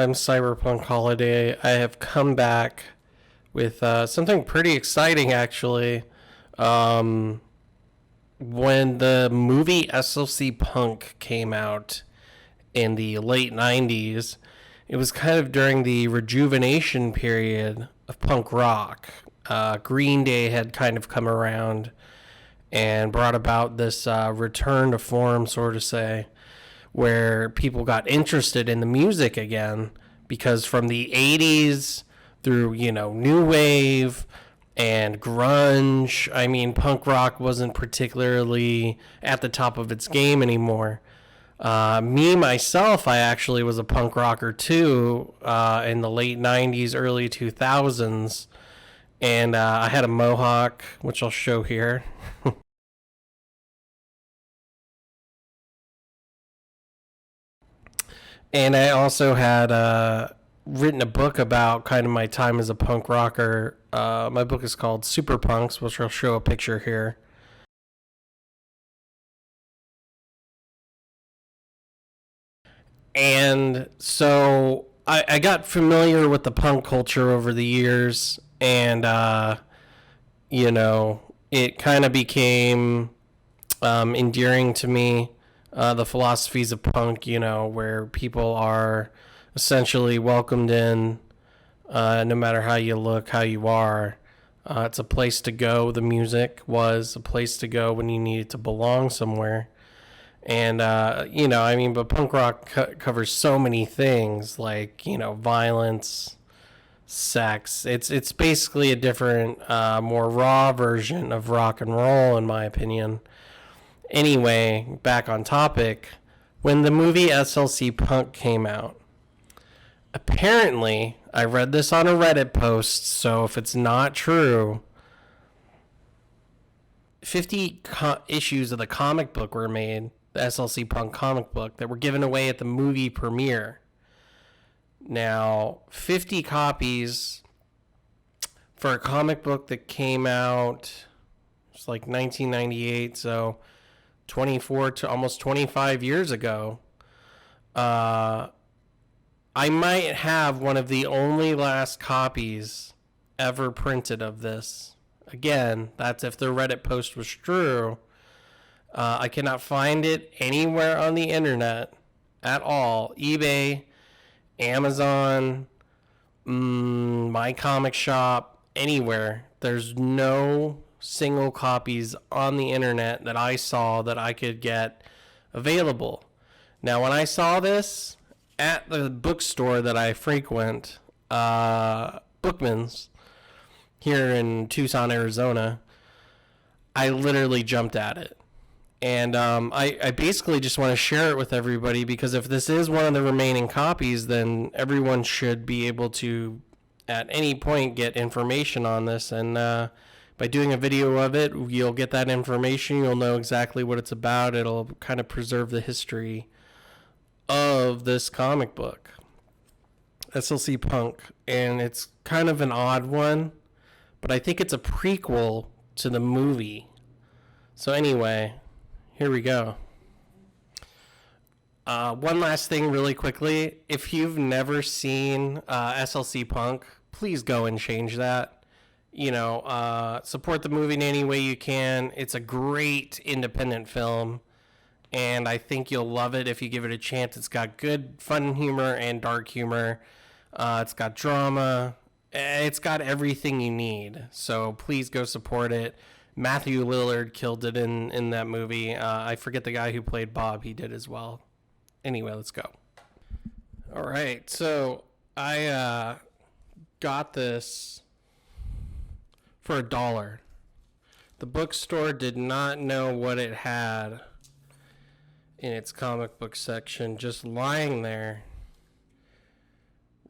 I'm Cyberpunk Holiday. I have come back with something pretty exciting, actually. Um, when the movie SLC Punk came out in the late 90s, it was kind of during the rejuvenation period of punk rock. Green Day had kind of come around and brought about this return to form, sort of say, where people got interested in the music again because from the 80s through, new wave and grunge, I mean, punk rock wasn't particularly at the top of its game anymore. Myself, I actually was a punk rocker too in the late 90s, early 2000s. And I had a mohawk, which I'll show here. And I also had written a book about kind of my time as a punk rocker. My book is called Super Punx, which I'll show a picture here. And so I got familiar with the punk culture over the years, and, it kind of became endearing to me. The philosophies of punk, where people are essentially welcomed in no matter how you look, how you are. It's a place to go. The music was a place to go when you needed to belong somewhere. And, but punk rock covers so many things like, violence, sex. It's basically a different, more raw version of rock and roll, in my opinion. Anyway, back on topic. When the movie SLC Punk came out, apparently, I read this on a Reddit post, so if it's not true, 50 issues of the comic book were made, the SLC Punk comic book, that were given away at the movie premiere. Now, 50 copies for a comic book that came out, it's like 1998, so 24 to almost 25 years ago. I might have one of the only last copies ever printed of this. Again, that's if the Reddit post was true. I cannot find it anywhere on the internet at all. eBay, Amazon, my comic shop, anywhere. There's no single copies on the internet that I saw that I could get available. Now, when I saw this at the bookstore that I frequent, Bookman's, here in Tucson, Arizona, I literally jumped at it. And I basically just want to share it with everybody because if this is one of the remaining copies, then everyone should be able to, at any point, get information on this. And by doing a video of it, you'll get that information. You'll know exactly what it's about. It'll kind of preserve the history of this comic book, SLC Punk. And it's kind of an odd one, but I think it's a prequel to the movie. So anyway, here we go. One last thing really quickly. If you've never seen SLC Punk, please go and change that. Support the movie in any way you can. It's a great independent film, and I think you'll love it if you give it a chance. It's got good fun humor and dark humor. It's got drama. It's got everything you need. So please go support it. Matthew Lillard killed it in that movie. I forget the guy who played Bob. He did as well. Anyway, let's go. All right, so I got this for $1. The bookstore did not know what it had in its comic book section, just lying there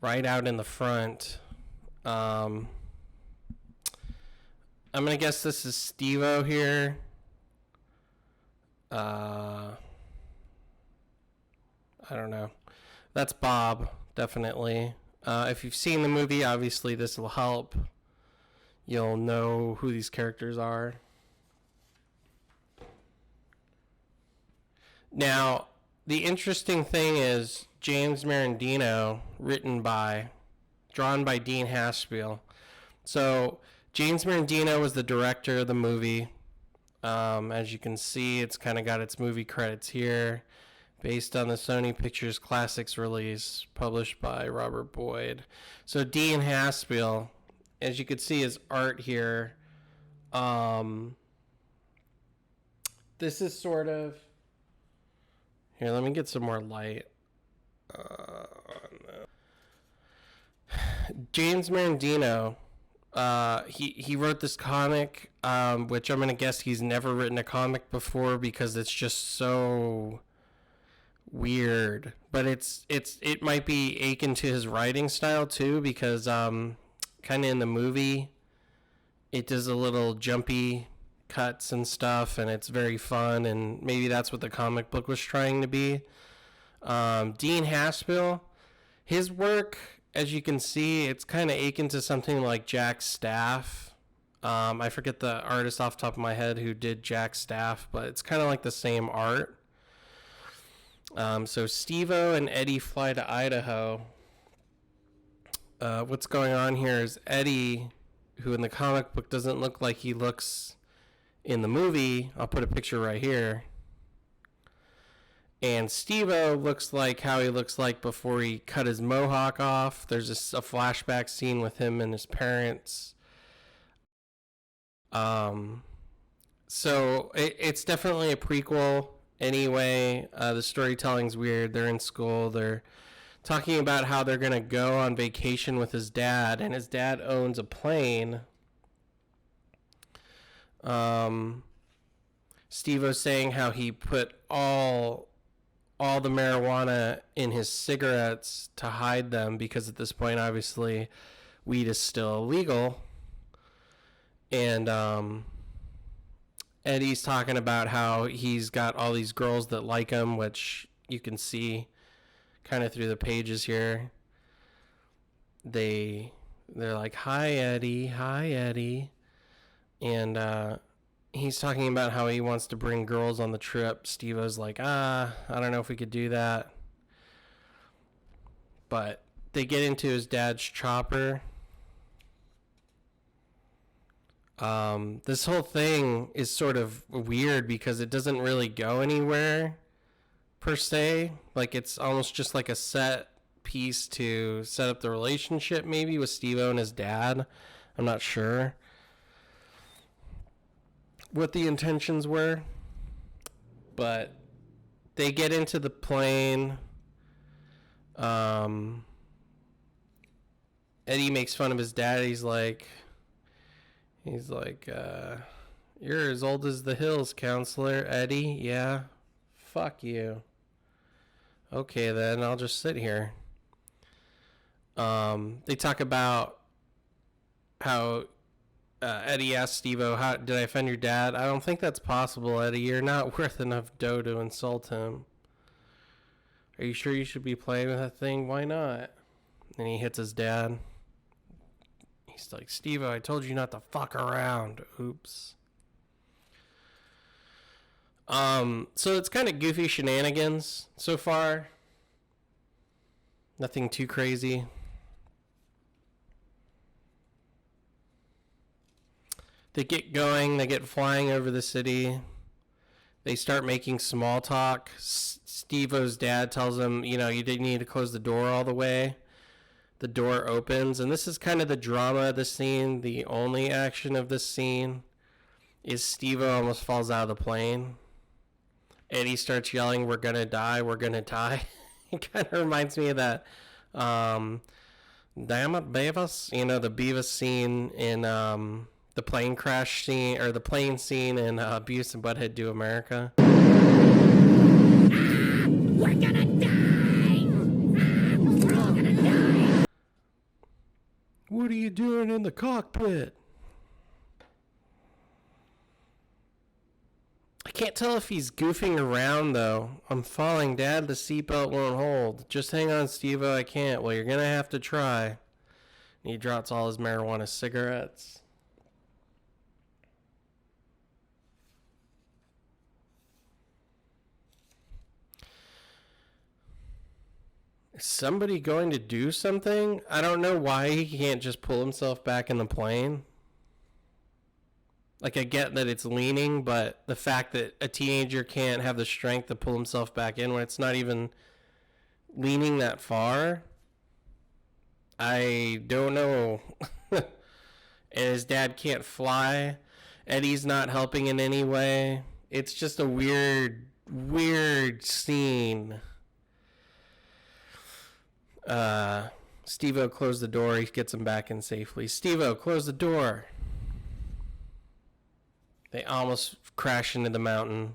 right out in the front. I'm going to guess this is Steve-O here. I don't know. That's Bob, definitely. If you've seen the movie, obviously this will help. You'll know who these characters are. Now, the interesting thing is James Marindino, drawn by Dean Haspiel. So James Marindino was the director of the movie. As you can see, it's kind of got its movie credits here, based on the Sony Pictures Classics release, published by Robert Boyd. So Dean Haspiel, as you can see, his art here. This is sort of... Here, let me get some more light. James Marindino, he wrote this comic, which I'm going to guess he's never written a comic before because it's just so weird. But it might be akin to his writing style too, because kind of in the movie, it does a little jumpy cuts and stuff, and it's very fun, and maybe that's what the comic book was trying to be. Dean Haspiel, his work, as you can see, it's kind of akin to something like Jack Staff. I forget the artist off the top of my head who did Jack Staff, but it's kind of like the same art. So Steve-O and Eddie fly to Idaho. What's going on here is Eddie, who in the comic book doesn't look like he looks in the movie. I'll put a picture right here. And Steve-O looks like how he looks like before he cut his mohawk off. There's a flashback scene with him and his parents. So it's definitely a prequel. Anyway, the storytelling's weird. They're in school. They're talking about how they're going to go on vacation with his dad, and his dad owns a plane. Steve-O's saying how he put all the marijuana in his cigarettes to hide them, because at this point, obviously, weed is still illegal. And Eddie's talking about how he's got all these girls that like him, which you can see kind of through the pages here. They're like, hi Eddie. And he's talking about how he wants to bring girls on the trip. Steve-O's like, I don't know if we could do that. But they get into his dad's chopper. This whole thing is sort of weird because it doesn't really go anywhere per se. Like, it's almost just like a set piece to set up the relationship, maybe with Steve-O and his dad. I'm not sure what the intentions were, but they get into the plane. Eddie makes fun of his dad. He's like, you're as old as the hills, counselor. Eddie, yeah, fuck you. Okay, then I'll just sit here. They talk about how Eddie asked Steve-O, how did I offend your dad? I don't think that's possible, Eddie. You're not worth enough dough to insult him. Are you sure you should be playing with that thing? Why not? And he hits his dad. He's like, Steve-O, I told you not to fuck around. Oops. So it's kind of goofy shenanigans so far. Nothing too crazy. They get going. They get flying over the city. They start making small talk. Steve-O's dad tells him, you didn't need to close the door all the way. The door opens, and this is kind of the drama of the scene. The only action of this scene is Steve-O almost falls out of the plane. Eddie starts yelling, we're gonna die, we're gonna die. It kind of reminds me of that, damn it, Beavis. The Beavis scene in the plane crash scene, or the plane scene in Beavis and Butthead Do America. We're gonna die! We're all gonna die! What are you doing in the cockpit? I can't tell if he's goofing around, though. I'm falling, Dad. The seatbelt won't hold. Just hang on, Steve-O. I can't. Well, you're going to have to try. And he drops all his marijuana cigarettes. Is somebody going to do something? I don't know why he can't just pull himself back in the plane. Like, I get that it's leaning, but the fact that a teenager can't have the strength to pull himself back in when it's not even leaning that far, I don't know. And his dad can't fly. Eddie's not helping in any way. It's just a weird scene. Steve-O closed the door. He gets him back in safely. Steve-O, close the door. They almost crash into the mountain.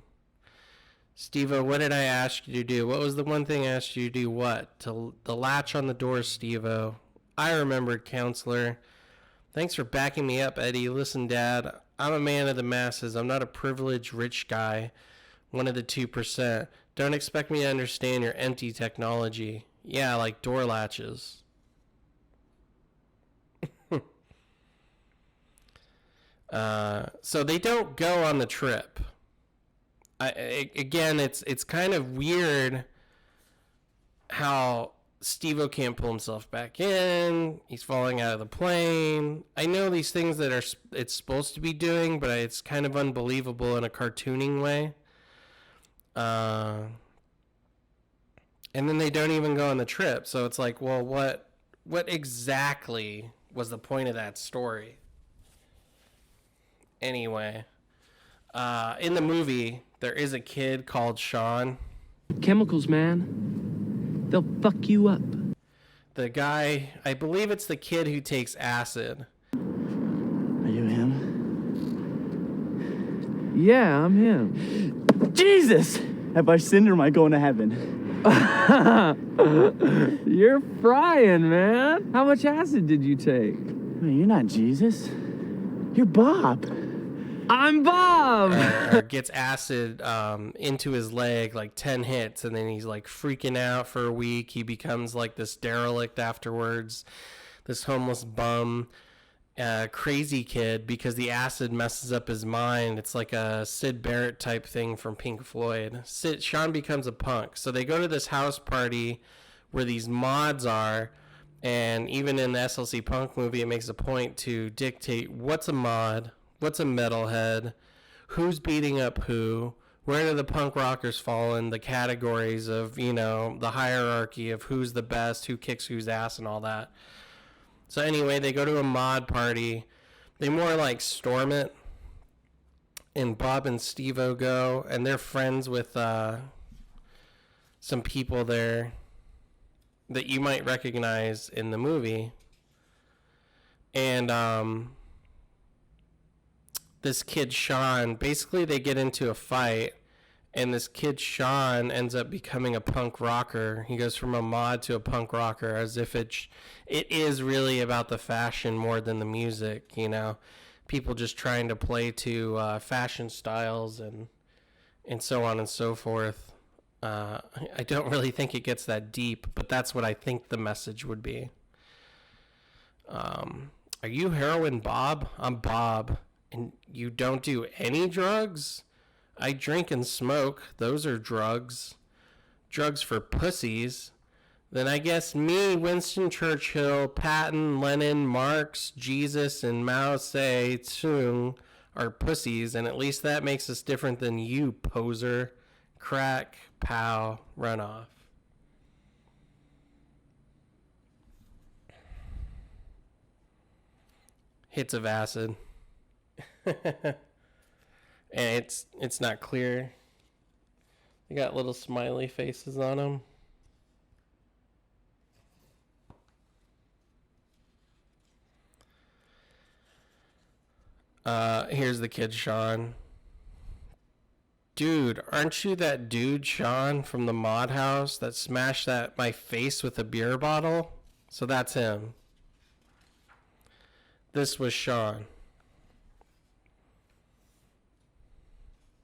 Steve-O, what did I ask you to do? What was the one thing I asked you to do? What? The latch on the door, Steve-O. I remembered, counselor. Thanks for backing me up, Eddie. Listen, Dad, I'm a man of the masses. I'm not a privileged rich guy, one of the 2%. Don't expect me to understand your empty technology. Yeah, like door latches. So they don't go on the trip. Again, it's kind of weird how Steve-O can't pull himself back in. He's falling out of the plane. I know these things that it's supposed to be doing, but it's kind of unbelievable in a cartooning way. And then they don't even go on the trip. So it's like, well, what exactly was the point of that story? Anyway, in the movie, there is a kid called Sean. Chemicals, man. They'll fuck you up. The guy, I believe it's the kid who takes acid. Are you him? Yeah, I'm him. Jesus! Have I sinned or am I going to heaven? You're frying, man. How much acid did you take? Wait, you're not Jesus. You're Bob. I'm Bob! Gets acid into his leg, like 10 hits, and then he's like freaking out for a week. He becomes like this derelict afterwards, this homeless bum, crazy kid, because the acid messes up his mind. It's like a Syd Barrett type thing from Pink Floyd. Sean becomes a punk. So they go to this house party where these mods are, and even in the SLC Punk movie, it makes a point to dictate what's a mod, what's a metalhead, who's beating up who, where do the punk rockers fall in the categories of, you know, the hierarchy of who's the best, who kicks whose ass and all that. So anyway, they go to a mod party. They more like storm it. And Bob and Steve-O go, and they're friends with some people there that you might recognize in the movie. And this kid Sean, basically they get into a fight, and this kid Sean ends up becoming a punk rocker. He goes from a mod to a punk rocker, as if it is really about the fashion more than the music, you know. People just trying to play to fashion styles and so on and so forth. I don't really think it gets that deep, but that's what I think the message would be. Are you Heroin Bob? I'm Bob. And you don't do any drugs? I drink and smoke. Those are drugs. Drugs for pussies. Then I guess me, Winston Churchill, Patton, Lenin, Marx, Jesus, and Mao Tse-tung are pussies, and at least that makes us different than you, poser. Crack, pow, run off. Hits of acid. And it's not clear. They got little smiley faces on them. Here's the kid Sean. Dude, aren't you that dude Sean from the mod house that smashed my face with a beer bottle? So that's him. This was Sean.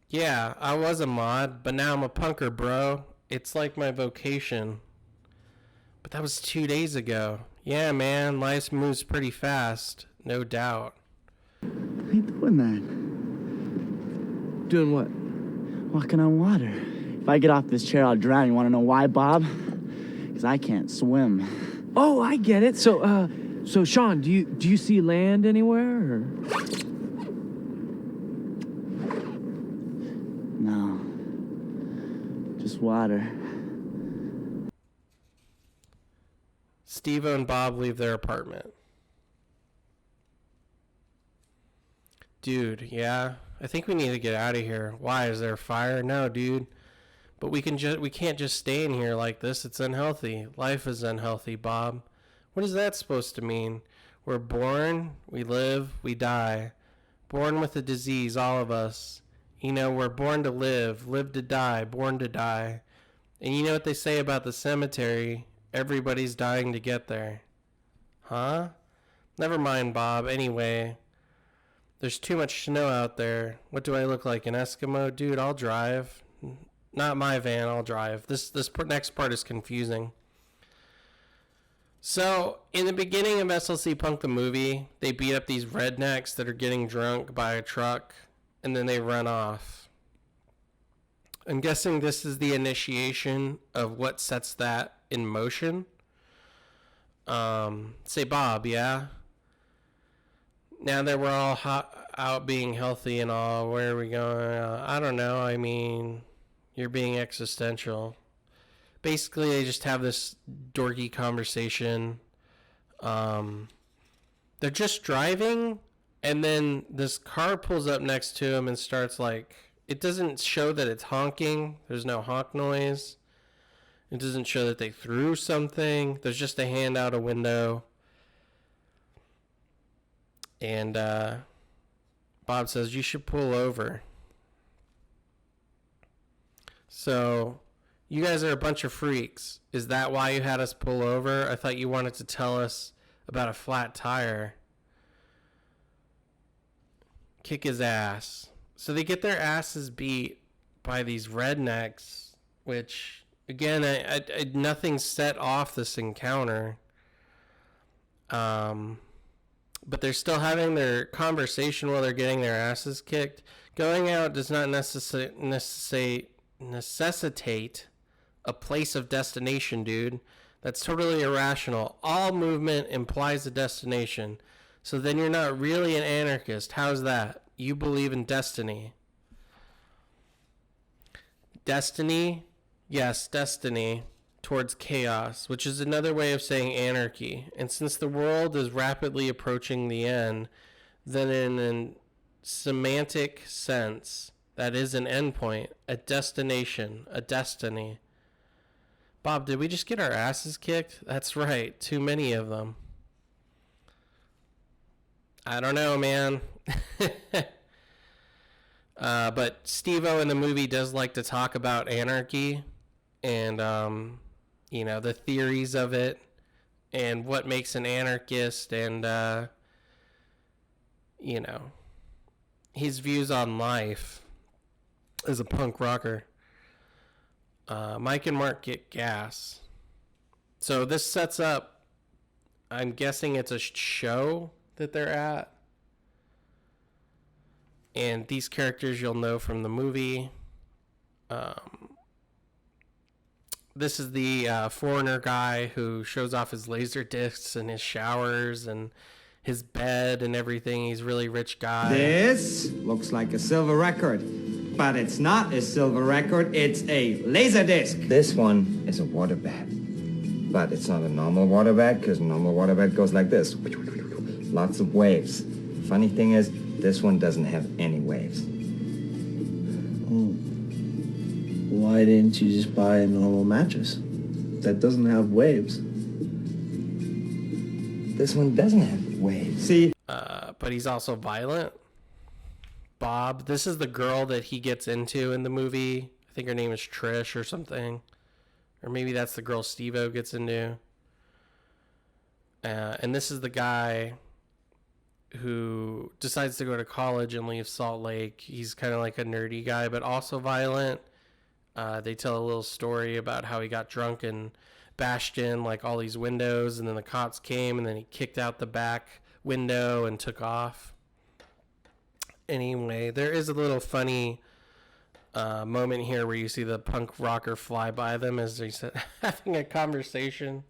Yeah, I was a mod, but now I'm a punker, bro. It's like my vocation. But that was 2 days ago. Yeah, man, life moves pretty fast, no doubt. How you doing that? Doing what? Walking on water. If I get off this chair, I'll drown. You want to know why, Bob? because I can't swim. Oh, I get it. So Sean, do you see land anywhere? Or? No. Just water. Steve-O and Bob leave their apartment. Dude, yeah, I think we need to get out of here. Why? Is there a fire? No, dude. But we can't just stay in here like this. It's unhealthy. Life is unhealthy, Bob. What is that supposed to mean? We're born, we live, we die. Born with a disease, all of us. You know, we're born to live, live to die, born to die. And you know what they say about the cemetery? Everybody's dying to get there. Huh? Never mind, Bob. Anyway, there's too much snow out there. What do I look like, an Eskimo? Dude, I'll drive. Not my van, I'll drive. This next part is confusing. So, in the beginning of SLC Punk the movie, they beat up these rednecks that are getting drunk by a truck, and then they run off. I'm guessing this is the initiation of what sets that in motion. Say, Bob, yeah? Now that we're all out being healthy and all, where are we going? I don't know. I mean, you're being existential. Basically, they just have this dorky conversation. They're just driving, and then this car pulls up next to them and starts like, it doesn't show that it's honking. There's no honk noise. It doesn't show that they threw something. There's just a hand out a window. And Bob says, you should pull over. So, you guys are a bunch of freaks. Is that why you had us pull over? I thought you wanted to tell us about a flat tire. Kick his ass. So they get their asses beat by these rednecks, which, again, nothing set off this encounter. But they're still having their conversation while they're getting their asses kicked. Going out does not necessitate a place of destination, dude. That's totally irrational. All movement implies a destination. So then you're not really an anarchist. How's that? You believe in destiny. Destiny? Yes, destiny towards chaos, which is another way of saying anarchy. And since the world is rapidly approaching the end, then in a semantic sense, that is an endpoint, a destination, a destiny. Bob, did we just get our asses kicked? That's right, too many of them. I don't know, man. But Steve-O in the movie does like to talk about anarchy and, the theories of it and what makes an anarchist and, his views on life as a punk rocker. Mike and Mark get gas. So this sets up, I'm guessing it's a show that they're at. And these characters you'll know from the movie. This is the foreigner guy who shows off his laser discs and his showers and his bed and everything. He's a really rich guy. This looks like a silver record, but it's not a silver record, it's a laser disc. This one is a waterbed, but it's not a normal waterbed because a normal waterbed goes like this. Lots of waves. Funny thing is, this one doesn't have any waves. Why didn't you just buy a normal mattress that doesn't have waves? This one doesn't have waves. See? But he's also violent. Bob, this is the girl that he gets into in the movie. I think her name is Trish or something. Or maybe that's the girl Steve-O gets into. And this is the guy who decides to go to college and leave Salt Lake. He's kind of like a nerdy guy, but also violent. They tell a little story about how he got drunk and bashed in like all these windows, and then the cops came, and then he kicked out the back window and took off. Anyway, there is a little funny moment here where you see the punk rocker fly by them as he's having a conversation.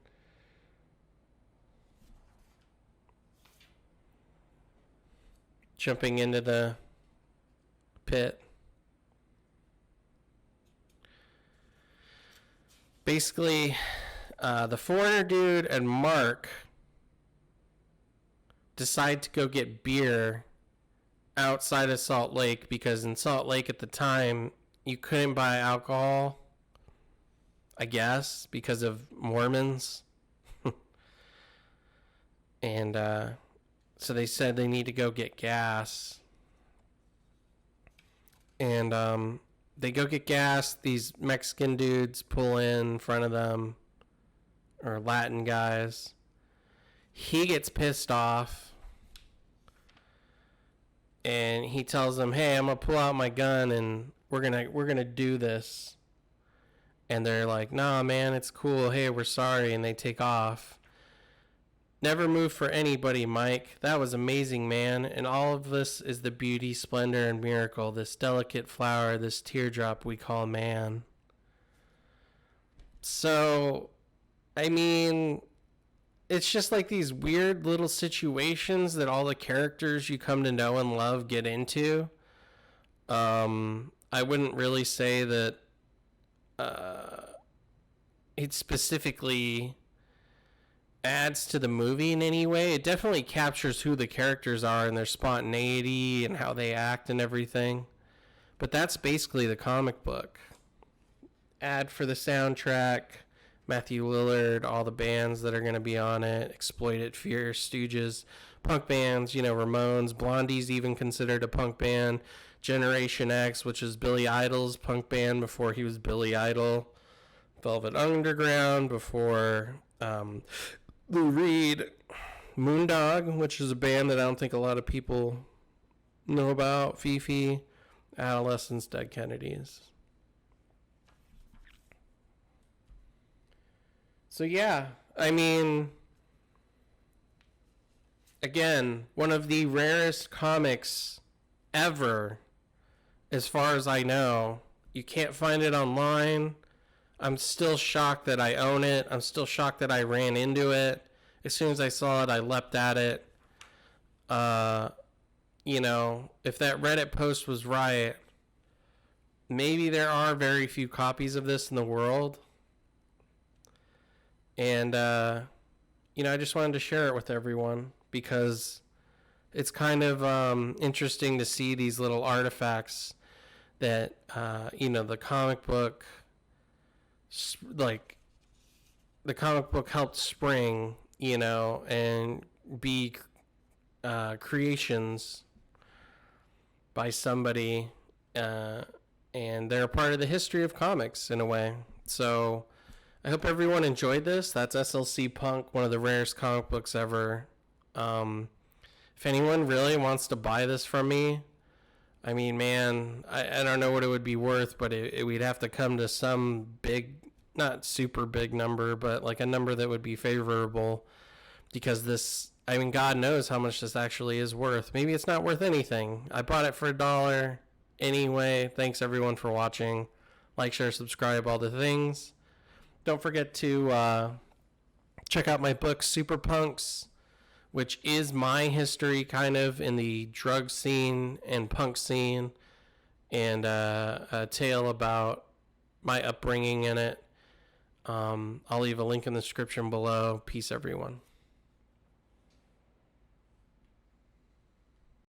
Jumping into the pit. Basically, the foreigner dude and Mark decide to go get beer outside of Salt Lake, because in Salt Lake at the time you couldn't buy alcohol, I guess, because of Mormons. And so they said they need to go get gas. And they go get gas. These Mexican dudes pull in front of them, or Latin guys. He gets pissed off. And he tells them, "Hey, I'm gonna pull out my gun and we're gonna do this." And they're like, "Nah, man, it's cool. Hey, we're sorry." And they take off. Never move for anybody, Mike. That was amazing, man. And all of this is the beauty, splendor, and miracle. This delicate flower, this teardrop we call man. So, I mean, it's just like these weird little situations that all the characters you come to know and love get into. I wouldn't really say that it specifically adds to the movie in any way. It definitely captures who the characters are and their spontaneity and how they act and everything. But that's basically the comic book. Ad for the soundtrack, Matthew Lillard, all the bands that are going to be on it, Exploited, Fear, Stooges, punk bands, Ramones, Blondie's even considered a punk band, Generation X, which is Billy Idol's punk band before he was Billy Idol, Velvet Underground before Lou Reed, Moondog, which is a band that I don't think a lot of people know about, Fifi, Adolescents, Dead Kennedys. So yeah, I mean, again, one of the rarest comics ever, as far as I know. You can't find it online. I'm still shocked that I own it. I'm still shocked that I ran into it. As soon as I saw it, I leapt at it. If that Reddit post was right, maybe there are very few copies of this in the world. And, I just wanted to share it with everyone because it's kind of interesting to see these little artifacts that, the comic book, the comic book helped spring, and be creations by somebody, and they're a part of the history of comics in a way. So I hope everyone enjoyed this. That's SLC Punk, one of the rarest comic books ever. If anyone really wants to buy this from me, I mean, man, I don't know what it would be worth, but we'd have to come to some big, not super big number, but like a number that would be favorable, because this, I mean, God knows how much this actually is worth. Maybe it's not worth anything. I bought it for $1. Anyway, thanks everyone for watching. Like, share, subscribe, all the things. Don't forget to check out my book, Super Punx, which is my history kind of in the drug scene and punk scene, and a tale about my upbringing in it. I'll leave a link in the description below. Peace, everyone.